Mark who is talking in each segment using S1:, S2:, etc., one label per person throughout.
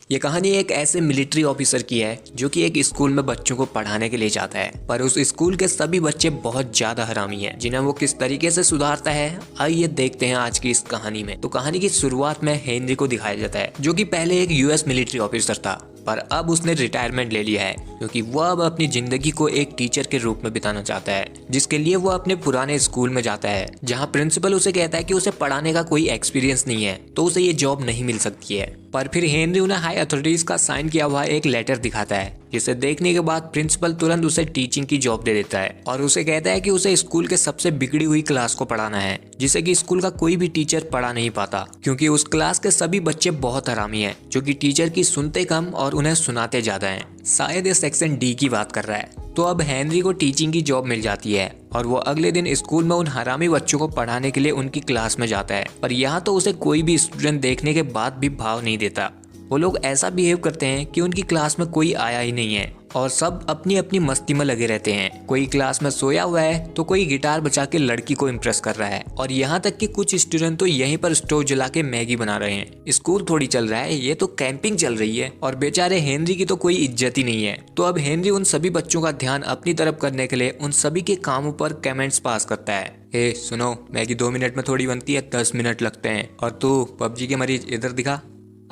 S1: ये कहानी एक ऐसे मिलिट्री ऑफिसर की है जो कि एक स्कूल में बच्चों को पढ़ाने के लिए जाता है, पर उस स्कूल के सभी बच्चे बहुत ज्यादा हरामी हैं, जिन्हें वो किस तरीके से सुधारता है आइए देखते हैं आज की इस कहानी में। तो कहानी की शुरुआत में हेनरी को दिखाया जाता है जो कि पहले एक यूएस मिलिट्री ऑफिसर था, पर अब उसने रिटायरमेंट ले लिया है क्योंकि वह अब अपनी जिंदगी को एक टीचर के रूप में बिताना चाहता है, जिसके लिए वो अपने पुराने स्कूल में जाता है जहां प्रिंसिपल उसे कहता है कि उसे पढ़ाने का कोई एक्सपीरियंस नहीं है तो उसे ये जॉब नहीं मिल सकती है। पर फिर हेनरी उन्हें हाई अथॉरिटीज का साइन किया हुआ एक लेटर दिखाता है, जिसे देखने के बाद प्रिंसिपल तुरंत उसे टीचिंग की जॉब दे देता है और उसे कहता है कि उसे स्कूल के सबसे बिगड़ी हुई क्लास को पढ़ाना है, जिसे कि स्कूल का कोई भी टीचर पढ़ा नहीं पाता क्योंकि उस क्लास के सभी बच्चे बहुत हरामी हैं जो कि टीचर की सुनते कम और उन्हें सुनाते ज्यादा हैं। शायद ये सेक्शन डी की बात कर रहा है। तो अब हेनरी को टीचिंग की जॉब मिल जाती है और वो अगले दिन स्कूल में उन हरामी बच्चों को पढ़ाने के लिए उनकी क्लास में जाता है, पर यहाँ तो उसे कोई भी स्टूडेंट देखने के बाद भी भाव नहीं देता। वो लोग ऐसा बिहेव करते हैं कि उनकी क्लास में कोई आया ही नहीं है और सब अपनी अपनी मस्ती में लगे रहते हैं। कोई क्लास में सोया हुआ है तो कोई गिटार बजा के लड़की को इम्प्रेस कर रहा है और यहाँ तक कि कुछ स्टूडेंट तो यहीं पर स्टोव जला के मैगी बना रहे हैं। स्कूल थोड़ी चल रहा है, ये तो कैंपिंग चल रही है और बेचारे हेनरी की तो कोई इज्जत ही नहीं है। तो अब हेनरी उन सभी बच्चों का ध्यान अपनी तरफ करने के लिए उन सभी के कामों पर कमेंट्स पास करता है। ए सुनो, मैगी 2 मिनट में थोड़ी बनती है, 10 मिनट लगते हैं, और तू पबजी के मरीज इधर दिखा,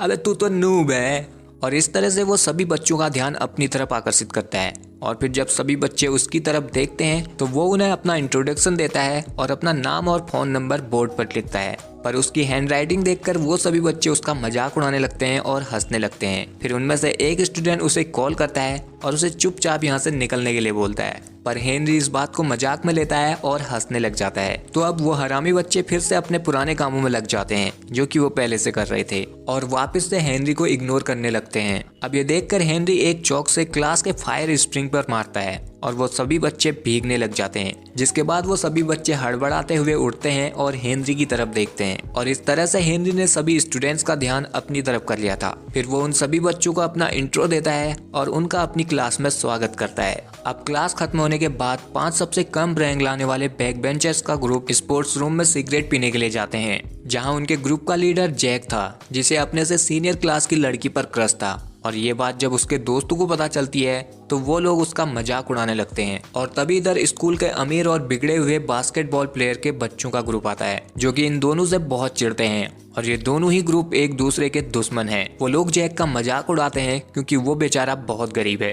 S1: अबे तू तो नूब है। और इस तरह से वो सभी बच्चों का ध्यान अपनी तरफ आकर्षित करता है और फिर जब सभी बच्चे उसकी तरफ देखते हैं तो वो उन्हें अपना इंट्रोडक्शन देता है और अपना नाम और फोन नंबर बोर्ड पर लिखता है। पर उसकी हैंडराइटिंग देखकर वो सभी बच्चे उसका मजाक उड़ाने लगते हैं और हंसने लगते हैं। फिर उनमें से एक स्टूडेंट उसे कॉल करता है और उसे चुपचाप यहाँ से निकलने के लिए बोलता है, पर हेनरी इस बात को मजाक में लेता है और हंसने लग जाता है। तो अब वो हरामी बच्चे फिर से अपने पुराने कामों में लग जाते हैं जो कि वो पहले से कर रहे थे और वापस से हेनरी को इग्नोर करने लगते हैं। अब ये देखकर हेनरी एक चौक से क्लास के फायर स्प्रिंग पर मारता है और वो सभी बच्चे भीगने लग जाते हैं, जिसके बाद वो सभी बच्चे हड़बड़ाते हुए उठते हैं और हेनरी की तरफ देखते हैं और इस तरह से हेनरी ने सभी स्टूडेंट्स का ध्यान अपनी तरफ कर लिया था। फिर वो उन सभी बच्चों को अपना इंट्रो देता है और उनका अपनी क्लास में स्वागत करता है। अब क्लास खत्म होने के बाद 5 सबसे कम रैंक लाने वाले बैक बेंचर्स का ग्रुप स्पोर्ट्स रूम में सिगरेट पीने के लिए जाते हैं, जहाँ उनके ग्रुप का लीडर जैक था, जिसे अपने से सीनियर क्लास की लड़की पर क्रश था। और ये बात जब उसके दोस्तों को पता चलती है तो वो लोग उसका मजाक उड़ाने लगते हैं और तभी इधर स्कूल के अमीर और बिगड़े हुए बास्केटबॉल प्लेयर के बच्चों का ग्रुप आता है जो कि इन दोनों से बहुत चिढ़ते हैं और ये दोनों ही ग्रुप एक दूसरे के दुश्मन हैं। वो लोग जैक का मजाक उड़ाते हैं क्योंकि वो बेचारा बहुत गरीब है।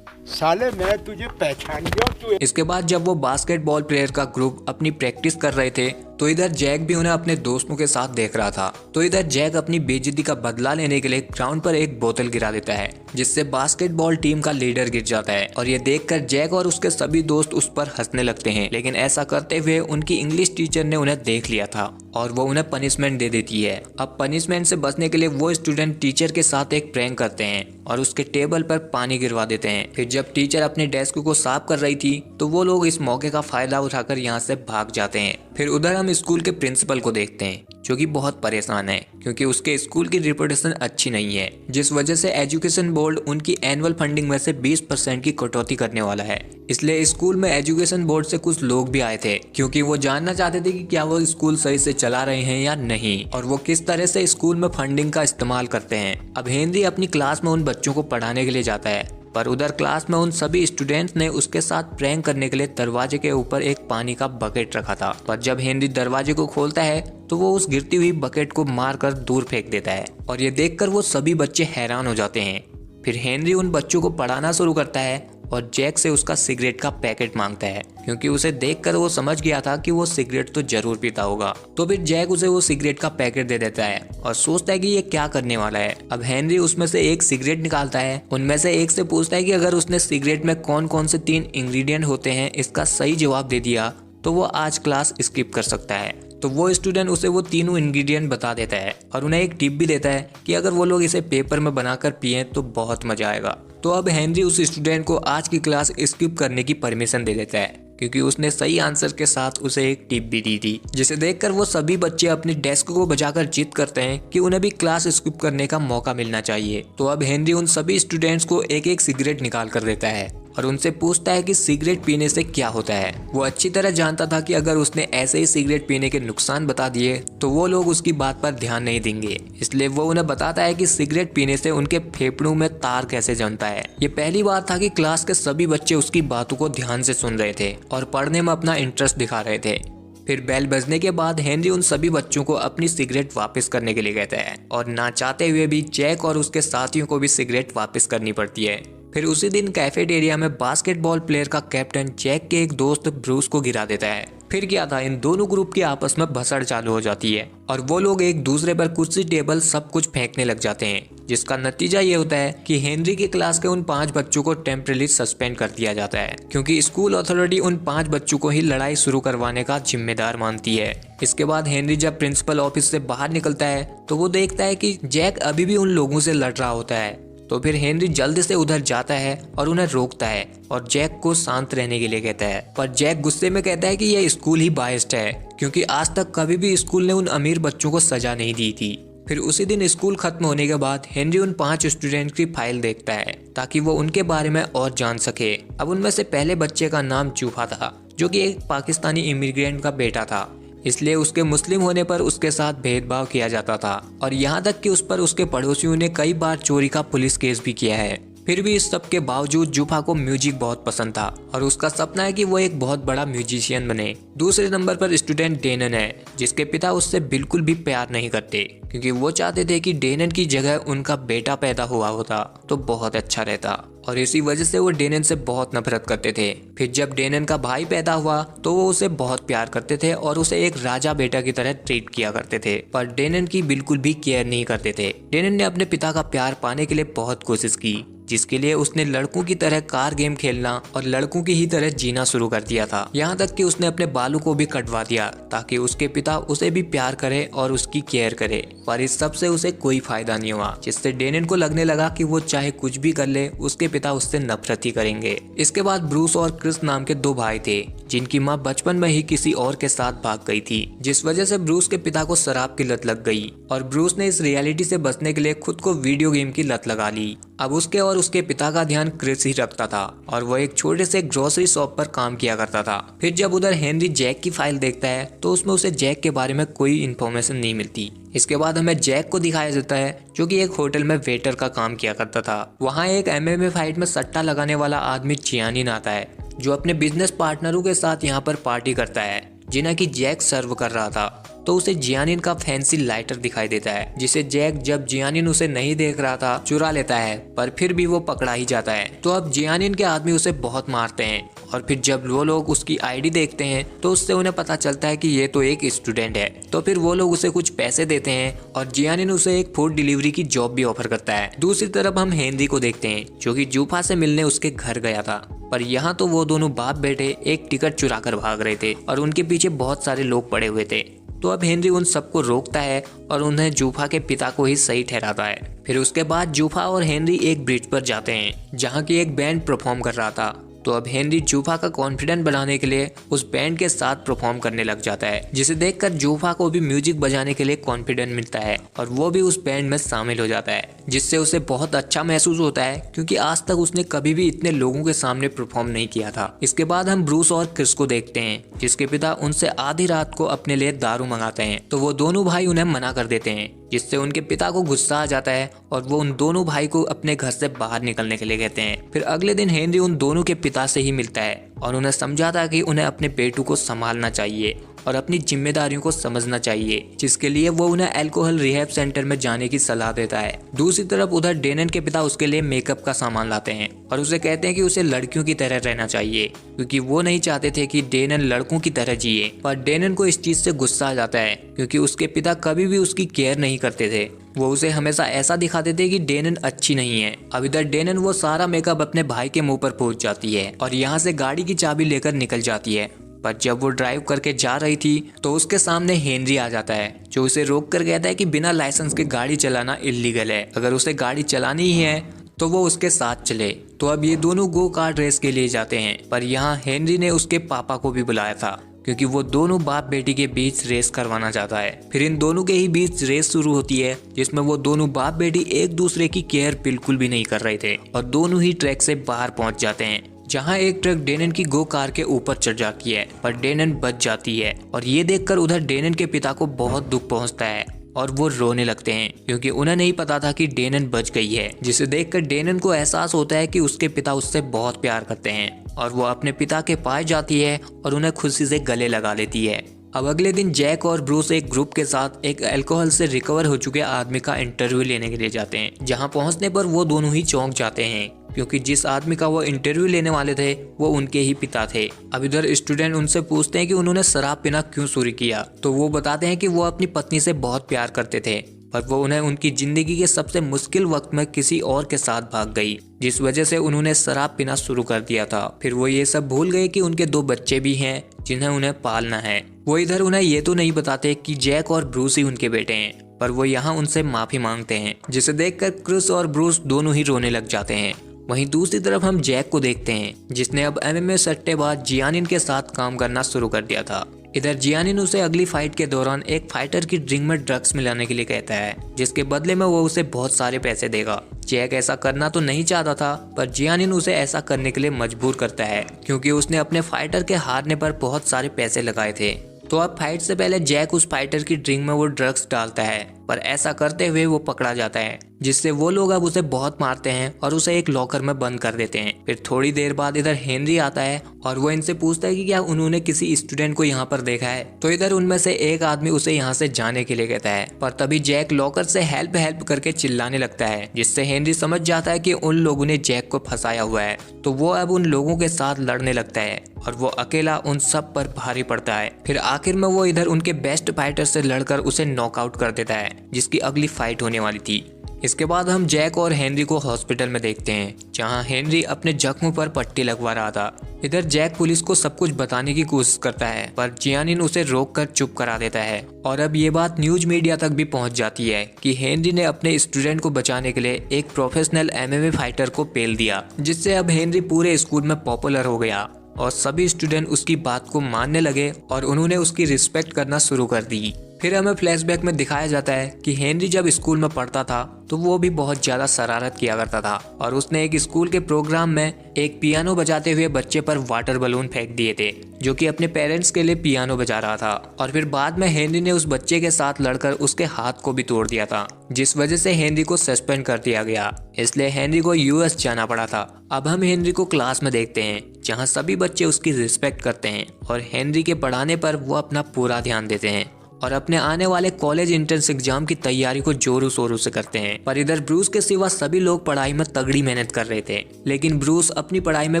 S2: साले मैं तुझे पहचान गया तू।
S1: इसके बाद जब वो बास्केटबॉल प्लेयर का ग्रुप अपनी प्रैक्टिस कर रहे थे तो इधर जैक भी उन्हें अपने दोस्तों के साथ देख रहा था। तो इधर जैक अपनी बेइज्जती का बदला लेने के लिए ग्राउंड पर एक बोतल गिरा देता है, जिससे बास्केटबॉल टीम का लीडर गिर जाता है और ये देखकर जैक और उसके सभी दोस्त उस पर हंसने लगते हैं। लेकिन ऐसा करते हुए उनकी इंग्लिश टीचर ने उन्हें देख लिया था और वो उन्हें पनिशमेंट दे देती है। अब पनिशमेंट से बचने के लिए वो स्टूडेंट टीचर के साथ एक प्रैंक करते हैं और उसके टेबल पर पानी गिरवा देते हैं। फिर जब टीचर अपने डेस्क को साफ कर रही थी तो वो लोग इस मौके का फायदा उठाकर यहाँ से भाग जाते हैं। फिर उधर हम स्कूल के प्रिंसिपल को देखते हैं जो कि बहुत परेशान है क्योंकि उसके स्कूल की रिपुटेशन अच्छी नहीं है, जिस वजह से एजुकेशन बोर्ड उनकी एनुअल फंडिंग में से 20% की कटौती करने वाला है। इसलिए स्कूल में एजुकेशन बोर्ड से कुछ लोग भी आए थे क्योंकि वो जानना चाहते थे कि क्या वो स्कूल सही से चला रहे हैं या नहीं और वो किस तरह से स्कूल में फंडिंग का इस्तेमाल करते हैं। अब हेनरी अपनी क्लास में उन बच्चों को पढ़ाने के लिए जाता है, पर उधर क्लास में उन सभी स्टूडेंट्स ने उसके साथ प्रैंक करने के लिए दरवाजे के ऊपर एक पानी का बकेट रखा था। पर जब हेनरी दरवाजे को खोलता है तो वो उस गिरती हुई बकेट को मारकर दूर फेंक देता है और ये देखकर वो सभी बच्चे हैरान हो जाते हैं। फिर हेनरी उन बच्चों को पढ़ाना शुरू करता है और जैक से उसका सिगरेट का पैकेट मांगता है क्योंकि उसे देखकर वो समझ गया था कि वो सिगरेट तो जरूर पीता होगा। तो फिर जैक उसे वो सिगरेट का पैकेट दे देता है और सोचता है कि ये क्या करने वाला है। अब हेनरी उसमें से एक सिगरेट निकालता है, उनमें से एक से पूछता है कि अगर उसने सिगरेट में कौन कौन से 3 इंग्रेडिएंट होते हैं इसका सही जवाब दे दिया तो वो आज क्लास स्किप कर सकता है। तो वो स्टूडेंट उसे वो तीनों इंग्रेडिएंट बता देता है और उन्हें एक टिप भी देता है कि अगर वो लोग इसे पेपर में बनाकर पिए तो बहुत मजा आएगा। तो अब हेनरी उस स्टूडेंट को आज की क्लास स्किप करने की परमिशन दे देता है क्योंकि उसने सही आंसर के साथ उसे एक टिप भी दी थी, जिसे देखकर वो सभी बच्चे अपनी डेस्क को बजाकर जिद करते हैं कि उन्हें भी क्लास स्किप करने का मौका मिलना चाहिए। तो अब हेनरी उन सभी स्टूडेंट्स को एक एक सिगरेट निकाल कर देता है और उनसे पूछता है कि सिगरेट पीने से क्या होता है। वो अच्छी तरह जानता था कि अगर उसने ऐसे ही सिगरेट पीने के नुकसान बता दिए तो वो लोग उसकी बात पर ध्यान नहीं देंगे, इसलिए वो उन्हें बताता है कि सिगरेट पीने से उनके फेफड़ों में तार कैसे जमता है। ये पहली बार था कि क्लास के सभी बच्चे उसकी बातों को ध्यान से सुन रहे थे और पढ़ने में अपना इंटरेस्ट दिखा रहे थे। फिर बेल बजने के बाद हेनरी उन सभी बच्चों को अपनी सिगरेट वापस करने के लिए कहता है और ना चाहते हुए भी जैक और उसके साथियों को भी सिगरेट वापस करनी पड़ती है। फिर उसी दिन कैफेटेरिया में बास्केटबॉल प्लेयर का कैप्टन जैक के एक दोस्त ब्रूस को गिरा देता है। फिर क्या था, इन दोनों ग्रुप की आपस में भसड़ चालू हो जाती है और वो लोग एक दूसरे पर कुर्सी टेबल सब कुछ फेंकने लग जाते हैं, जिसका नतीजा ये होता है कि हेनरी की क्लास के उन 5 बच्चों को टेम्परेरी सस्पेंड कर दिया जाता है, क्योंकि स्कूल अथॉरिटी उन 5 बच्चों को ही लड़ाई शुरू करवाने का जिम्मेदार मानती है। इसके बाद हेनरी जब प्रिंसिपल ऑफिस से बाहर निकलता है तो वो देखता है कि जैक अभी भी उन लोगों से लड़ रहा होता है। तो फिर हेनरी जल्दी से उधर जाता है और उन्हें रोकता है और जैक को शांत रहने के लिए कहता है, पर जैक गुस्से में कहता है कि यह स्कूल ही बायस्ड है, क्योंकि आज तक कभी भी स्कूल ने उन अमीर बच्चों को सजा नहीं दी थी। फिर उसी दिन स्कूल खत्म होने के बाद हेनरी उन 5 स्टूडेंट की फाइल देखता है ताकि वो उनके बारे में और जान सके। अब उनमें से पहले बच्चे का नाम जूफा था, जो कि एक पाकिस्तानी इमिग्रेंट का बेटा था, इसलिए उसके मुस्लिम होने पर उसके साथ भेदभाव किया जाता था और यहाँ तक कि उस पर उसके पड़ोसियों ने कई बार चोरी का पुलिस केस भी किया है। फिर भी इस सब के बावजूद जूफा को म्यूजिक बहुत पसंद था और उसका सपना है कि वो एक बहुत बड़ा म्यूजिशियन बने। दूसरे नंबर पर स्टूडेंट डेनन है, जिसके पिता उससे बिल्कुल भी प्यार नहीं करते, क्योंकि वो चाहते थे कि डेनन की जगह उनका बेटा पैदा हुआ होता तो बहुत अच्छा रहता, और इसी वजह से वो डेनन से बहुत नफरत करते थे। फिर जब डेनन का भाई पैदा हुआ तो वो उसे बहुत प्यार करते थे और उसे एक राजा बेटा की तरह ट्रीट किया करते थे, पर डेनन की बिल्कुल भी केयर नहीं करते थे। डेनन ने अपने पिता का प्यार पाने के लिए बहुत कोशिश की, जिसके लिए उसने लड़कों की तरह कार गेम खेलना और लड़कों की ही तरह जीना शुरू कर दिया था। यहाँ तक कि उसने अपने बालों को भी कटवा दिया ताकि उसके पिता उसे भी प्यार करे और उसकी केयर करे, पर इस सब से उसे कोई फायदा नहीं हुआ, जिससे डेनन को लगने लगा कि वो चाहे कुछ भी कर ले उसके पिता उससे नफरत ही करेंगे। इसके बाद ब्रूस और क्रिस नाम के 2 भाई थे, जिनकी माँ बचपन में ही किसी और के साथ भाग गई थी, जिस वजह से ब्रूस के पिता को शराब की लत लग गई और ब्रूस ने इस रियलिटी से बचने के लिए खुद को वीडियो गेम की लत लगा ली। अब उसके और उसके पिता का ध्यान क्रिस ही रखता था और वो एक छोटे से ग्रोसरी शॉप पर काम किया करता था। फिर जब उधर हेनरी जैक की फाइल देखता है तो उसमें उसे जैक के बारे में कोई इन्फॉर्मेशन नहीं मिलती। इसके बाद हमें जैक को दिखाया जाता है, जो कि एक होटल में वेटर का काम किया करता था। वहाँ एक MMA फाइट में सट्टा लगाने वाला आदमी जियानिन आता है, जो अपने बिजनेस पार्टनरों के साथ यहाँ पर पार्टी करता है, जिन्हें कि जैक सर्व कर रहा था। तो उसे जियानिन का फैंसी लाइटर दिखाई देता है, जिसे जैक जब जियानिन उसे नहीं देख रहा था चुरा लेता है, पर फिर भी वो पकड़ा ही जाता है। तो अब जियानिन के आदमी उसे बहुत मारते हैं और फिर जब वो लोग उसकी आईडी देखते हैं तो उससे उन्हें पता चलता है कि ये तो एक स्टूडेंट है। तो फिर वो लोग उसे कुछ पैसे देते हैं और जियानिन उसे एक फूड डिलीवरी की जॉब भी ऑफर करता है। दूसरी तरफ हम हेनरी को देखते हैं, जो कि जूफा से मिलने उसके घर गया था, पर यहाँ तो वो दोनों बाप बेटे एक टिकट चुरा कर भाग रहे थे और उनके पीछे बहुत सारे लोग पड़े हुए थे। तो अब हेनरी उन सबको रोकता है और उन्हें जूफा के पिता को ही सही ठहराता है। फिर उसके बाद जूफा और हेनरी एक ब्रिज पर जाते हैं, जहाँ की एक बैंड परफॉर्म कर रहा था। तो अब हेनरी जूफा का कॉन्फिडेंस बढ़ाने के लिए उस बैंड के साथ परफॉर्म करने लग जाता है, जिसे देखकर जूफा को भी म्यूजिक बजाने के लिए कॉन्फिडेंस मिलता है और वो भी उस बैंड में शामिल हो जाता है, जिससे उसे बहुत अच्छा महसूस होता है, क्योंकि आज तक उसने कभी भी इतने लोगों के सामने परफॉर्म नहीं किया था। इसके बाद हम ब्रूस और क्रिस को देखते हैं, जिसके पिता उनसे आधी रात को अपने लिए दारू मंगाते हैं। तो वो दोनों भाई उन्हें मना कर देते हैं, जिससे उनके पिता को गुस्सा आ जाता है और वो उन दोनों भाई को अपने घर से बाहर निकलने के लिए कहते हैं। फिर अगले दिन हेनरी उन दोनों के पिता से ही मिलता है और उन्हें समझाता कि उन्हें अपने बेटों को संभालना चाहिए और अपनी जिम्मेदारियों को समझना चाहिए, जिसके लिए वो उन्हें अल्कोहल रिहैब सेंटर में जाने की सलाह देता है। दूसरी तरफ उधर डेनन के पिता उसके लिए मेकअप का सामान लाते हैं और उसे कहते हैं कि उसे लड़कियों की तरह रहना चाहिए, क्योंकि वो नहीं चाहते थे कि डेनन लड़कों की तरह जिए। पर डेनन को इस चीज से गुस्सा आ जाता है, क्योंकि उसके पिता कभी भी उसकी केयर नहीं करते थे। वो उसे हमेशा ऐसा दिखाते थे कि डेनन अच्छी नहीं है। अब इधर डेनन वो सारा मेकअप अपने भाई के मुंह पर पहुंच जाती है और यहाँ से गाड़ी की चाबी लेकर निकल जाती है। पर जब वो ड्राइव करके जा रही थी तो उसके सामने हेनरी आ जाता है, जो उसे रोक कर कहता है कि बिना लाइसेंस के गाड़ी चलाना इल्लीगल है, अगर उसे गाड़ी चलानी ही है तो वो उसके साथ चले। तो अब ये दोनों गो कार्ट रेस के लिए जाते हैं, पर यहाँ हेनरी ने उसके पापा को भी बुलाया था, क्योंकि वो दोनों बाप बेटी के बीच रेस करवाना चाहता है। फिर इन दोनों के ही बीच रेस शुरू होती है, जिसमें वो दोनों बाप बेटी एक दूसरे की केयर बिल्कुल भी नहीं कर रहे थे और दोनों ही ट्रैक से बाहर पहुंच जाते हैं, जहां एक ट्रक डेनन की गो कार के ऊपर चढ़ जाती है, पर डेनन बच जाती है। और ये देखकर उधर डेनन के पिता को बहुत दुख पहुंचता है और वो रोने लगते हैं, क्योंकि उन्हें नहीं पता था कि डेनन बच गई है। जिसे देखकर डेनन को एहसास होता है कि उसके पिता उससे बहुत प्यार करते हैं, और वो अपने पिता के पास जाती है और उन्हें खुशी से गले लगा लेती है। अब अगले दिन जैक और ब्रूस एक ग्रुप के साथ एक अल्कोहल से रिकवर हो चुके आदमी का इंटरव्यू लेने के लिए जाते हैं, जहां पहुंचने पर वो दोनों ही चौंक जाते हैं, क्योंकि जिस आदमी का वो इंटरव्यू लेने वाले थे वो उनके ही पिता थे। अब इधर स्टूडेंट उनसे पूछते हैं कि उन्होंने शराब पीना क्यों शुरू किया, तो वो बताते हैं कि वो अपनी पत्नी से बहुत प्यार करते थे, पर वो उन्हें उनकी जिंदगी के सबसे मुश्किल वक्त में किसी और के साथ भाग गई, जिस वजह से उन्होंने शराब पीना शुरू कर दिया था। फिर वो ये सब भूल गए कि उनके 2 बच्चे भी हैं जिन्हें उन्हें पालना है। वो इधर उन्हें ये तो नहीं बताते कि जैक और ब्रूस ही उनके बेटे हैं, पर वो यहाँ उनसे माफी मांगते हैं, जिसे देखकर क्रिस और ब्रूस दोनों ही रोने लग जाते हैं। वहीं दूसरी तरफ हम जैक को देखते हैं, जिसने अब एमएमए सट्टेबाज जियानिन के साथ काम करना शुरू कर दिया था। इधर जियानिन उसे अगली फाइट के दौरान एक फाइटर की ड्रिंक में ड्रग्स मिलाने के लिए कहता है, जिसके बदले में वो उसे बहुत सारे पैसे देगा। जैक ऐसा करना तो नहीं चाहता था, पर जियानिन उसे ऐसा करने के लिए मजबूर करता है, क्योंकि उसने अपने फाइटर के हारने पर बहुत सारे पैसे लगाए थे। तो अब फाइट से पहले जैक उस फाइटर की ड्रिंक में वो ड्रग्स डालता है, पर ऐसा करते हुए वो पकड़ा जाता है, जिससे वो लोग अब उसे बहुत मारते हैं और उसे एक लॉकर में बंद कर देते हैं। फिर थोड़ी देर बाद इधर हेनरी आता है और वो इनसे पूछता है कि क्या उन्होंने किसी स्टूडेंट को यहाँ पर देखा है। तो इधर उनमें से एक आदमी उसे यहाँ से जाने के लिए कहता है, पर तभी जैक लॉकर से हेल्प हेल्प करके चिल्लाने लगता है, जिससे हेनरी समझ जाता है कि उन लोगों ने जैक को फंसाया हुआ है। तो वो अब उन लोगों के साथ लड़ने लगता है और वो अकेला उन सब पर भारी पड़ता है। फिर आखिर में वो इधर उनके बेस्ट फाइटर से लड़कर उसे नॉकआउट कर देता है, जिसकी अगली फाइट होने वाली थी। इसके बाद हम जैक और हेनरी को हॉस्पिटल में देखते हैं, जहां हेनरी अपने जख्म पर पट्टी लगवा रहा था। इधर जैक पुलिस को सब कुछ बताने की कोशिश करता है, पर जियानिन उसे रोककर चुप करा देता है। और अब ये बात न्यूज मीडिया तक भी पहुंच जाती है कि हेनरी ने अपने स्टूडेंट को बचाने के लिए एक प्रोफेशनल एमएमए फाइटर को पेल दिया, जिससे अब हेनरी पूरे स्कूल में पॉपुलर हो गया और सभी स्टूडेंट उसकी बात को मानने लगे और उन्होंने उसकी रिस्पेक्ट करना शुरू कर दी। फिर हमें फ्लैशबैक में दिखाया जाता है कि हेनरी जब स्कूल में पढ़ता था तो वो भी बहुत ज्यादा शरारत किया करता था, और उसने एक स्कूल के प्रोग्राम में एक पियानो बजाते हुए बच्चे पर वाटर बलून फेंक दिए थे, जो कि अपने पेरेंट्स के लिए पियानो बजा रहा था। और फिर बाद में हेनरी ने उस बच्चे के साथ लड़कर उसके हाथ को भी तोड़ दिया था, जिस वजह से हेनरी को सस्पेंड कर दिया गया। इसलिए हेनरी को यूएस जाना पड़ा था। अब हम हेनरी को क्लास में देखते हैं, जहाँ सभी बच्चे उसकी रिस्पेक्ट करते हैं और हेनरी के पढ़ाने पर वो अपना पूरा ध्यान देते हैं और अपने आने वाले कॉलेज एंट्रेंस एग्जाम की तैयारी को जोरों शोरों से करते हैं। पर इधर ब्रूस के सिवा सभी लोग पढ़ाई में तगड़ी मेहनत कर रहे थे, लेकिन ब्रूस अपनी पढ़ाई में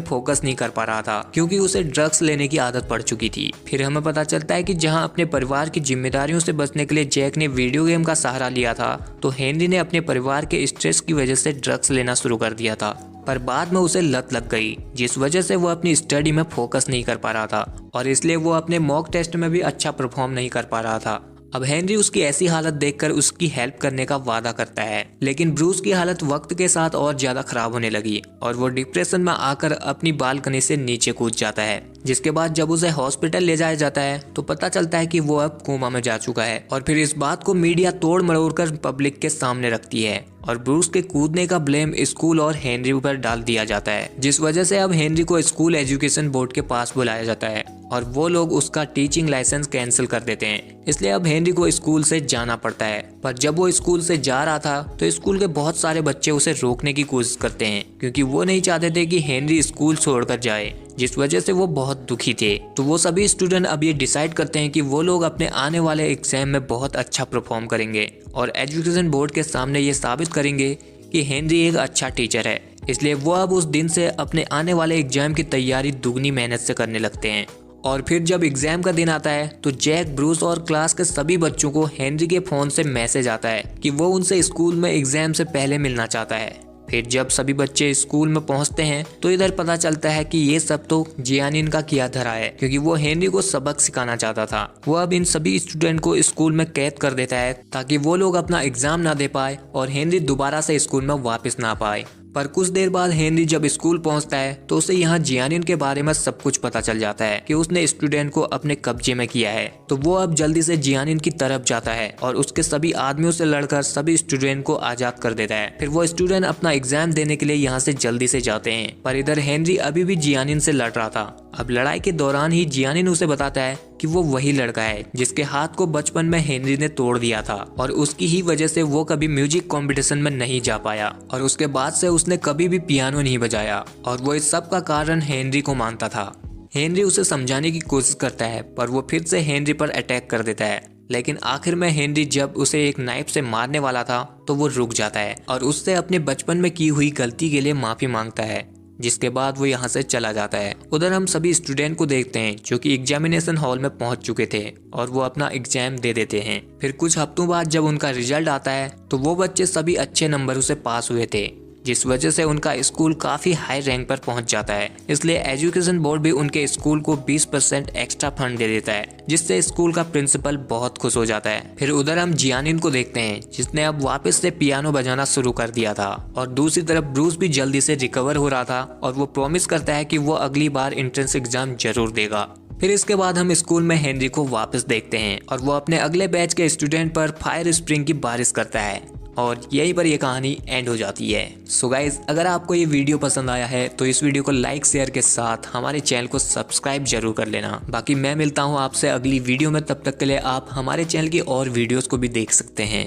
S1: फोकस नहीं कर पा रहा था, क्योंकि उसे ड्रग्स लेने की आदत पड़ चुकी थी। फिर हमें पता चलता है कि जहां अपने परिवार की जिम्मेदारियों से बचने के लिए जैक ने वीडियो गेम का सहारा लिया था, तो हेनरी ने अपने परिवार के स्ट्रेस की वजह से ड्रग्स लेना शुरू कर दिया था। पर बाद में उसे लत लग गई, जिस वजह से वो अपनी स्टडी में फोकस नहीं कर पा रहा था, और इसलिए वो अपने मॉक टेस्ट में भी अच्छा परफॉर्म नहीं कर पा रहा था। अब हेनरी उसकी ऐसी हालत देखकर उसकी हेल्प करने का वादा करता है, लेकिन ब्रूस की हालत वक्त के साथ और ज्यादा खराब होने लगी और वो डिप्रेशन में आकर अपनी बालकनी से नीचे कूद जाता है। जिसके बाद जब उसे हॉस्पिटल ले जाया जाता है तो पता चलता है कि वो अब कोमा में जा चुका है, और फिर इस बात को मीडिया तोड़ मरोड़ कर पब्लिक के सामने रखती है और ब्रूस के कूदने का ब्लेम स्कूल और हेनरी पर डाल दिया जाता है, जिस वजह से अब हेनरी को स्कूल एजुकेशन बोर्ड के पास बुलाया जाता है और वो लोग उसका टीचिंग लाइसेंस कैंसिल कर देते हैं। इसलिए अब हेनरी को स्कूल से जाना पड़ता है। पर जब वो स्कूल से जा रहा था तो स्कूल के बहुत सारे बच्चे उसे रोकने की कोशिश करते हैं, क्योंकि वो नहीं चाहते थे कि हेनरी स्कूल छोड़कर जाए, जिस वजह से वो बहुत दुखी थे। तो वो सभी स्टूडेंट अब ये डिसाइड करते हैं कि वो लोग अपने आने वाले एग्जाम में बहुत अच्छा परफॉर्म करेंगे और एजुकेशन बोर्ड के सामने ये साबित करेंगे कि हेनरी एक अच्छा टीचर है। इसलिए वो अब उस दिन से अपने आने वाले एग्जाम की तैयारी दुगनी मेहनत से करने लगते हैं। और फिर जब एग्जाम का दिन आता है तो जैक, ब्रूस और क्लास के सभी बच्चों को हेनरी के फोन से मैसेज आता है कि वो उनसे स्कूल में एग्जाम से पहले मिलना चाहता है। फिर जब सभी बच्चे स्कूल में पहुंचते हैं तो इधर पता चलता है कि ये सब तो जियानिन का किया धरा है, क्योंकि वो हेनरी को सबक सिखाना चाहता था। वो अब इन सभी स्टूडेंट को स्कूल में कैद कर देता है ताकि वो लोग अपना एग्जाम ना दे पाए और हेनरी दोबारा से स्कूल में वापस ना पाए। पर कुछ देर बाद हेनरी जब स्कूल पहुंचता है तो उसे यहाँ जियानिन के बारे में सब कुछ पता चल जाता है कि उसने स्टूडेंट को अपने कब्जे में किया है। तो वो अब जल्दी से जियानिन की तरफ जाता है और उसके सभी आदमियों से लड़कर सभी स्टूडेंट को आजाद कर देता है। फिर वो स्टूडेंट अपना एग्जाम देने के लिए यहाँ से जल्दी से जाते हैं। पर इधर हेनरी अभी भी जियानिन से लड़ रहा था। अब लड़ाई के दौरान ही जियानिन उसे बताता है कि वो वही लड़का है जिसके हाथ को बचपन में हेनरी ने तोड़ दिया था और उसकी ही वजह से वो कभी म्यूजिक कंपटीशन में नहीं जा पाया और उसके बाद से उसने कभी भी पियानो नहीं बजाया और वो इस सब का कारण हेनरी को मानता था। हेनरी उसे समझाने की कोशिश करता है पर वो फिर से हेनरी पर अटैक कर देता है, लेकिन आखिर में हेनरी जब उसे एक नाइफ से मारने वाला था तो वो रुक जाता है और उससे अपने बचपन में की हुई गलती के लिए माफी मांगता है, जिसके बाद वो यहाँ से चला जाता है। उधर हम सभी स्टूडेंट को देखते हैं जो कि एग्जामिनेशन हॉल में पहुंच चुके थे और वो अपना एग्जाम दे देते हैं। फिर कुछ हफ्तों बाद जब उनका रिजल्ट आता है तो वो बच्चे सभी अच्छे नंबरों से पास हुए थे, जिस वजह से उनका स्कूल काफी हाई रैंक पर पहुंच जाता है। इसलिए एजुकेशन बोर्ड भी उनके स्कूल को 20% एक्स्ट्रा फंड दे देता है, जिससे स्कूल का प्रिंसिपल बहुत खुश हो जाता है। फिर उधर हम जियानिन को देखते हैं जिसने अब वापस से पियानो बजाना शुरू कर दिया था और दूसरी तरफ ब्रूस भी जल्दी से रिकवर हो रहा था और वो प्रॉमिस करता है कि वो अगली बार एंट्रेंस एग्जाम जरूर देगा। फिर इसके बाद हम स्कूल में हेनरी को वापस देखते हैं और वो अपने अगले बैच के स्टूडेंट पर फायर स्प्रिंग की बारिश करता है और यहीं पर ये कहानी एंड हो जाती है। सो गाइज, अगर आपको ये वीडियो पसंद आया है तो इस वीडियो को लाइक शेयर के साथ हमारे चैनल को सब्सक्राइब जरूर कर लेना। बाकी मैं मिलता हूँ आपसे अगली वीडियो में, तब तक के लिए आप हमारे चैनल की और वीडियोस को भी देख सकते हैं।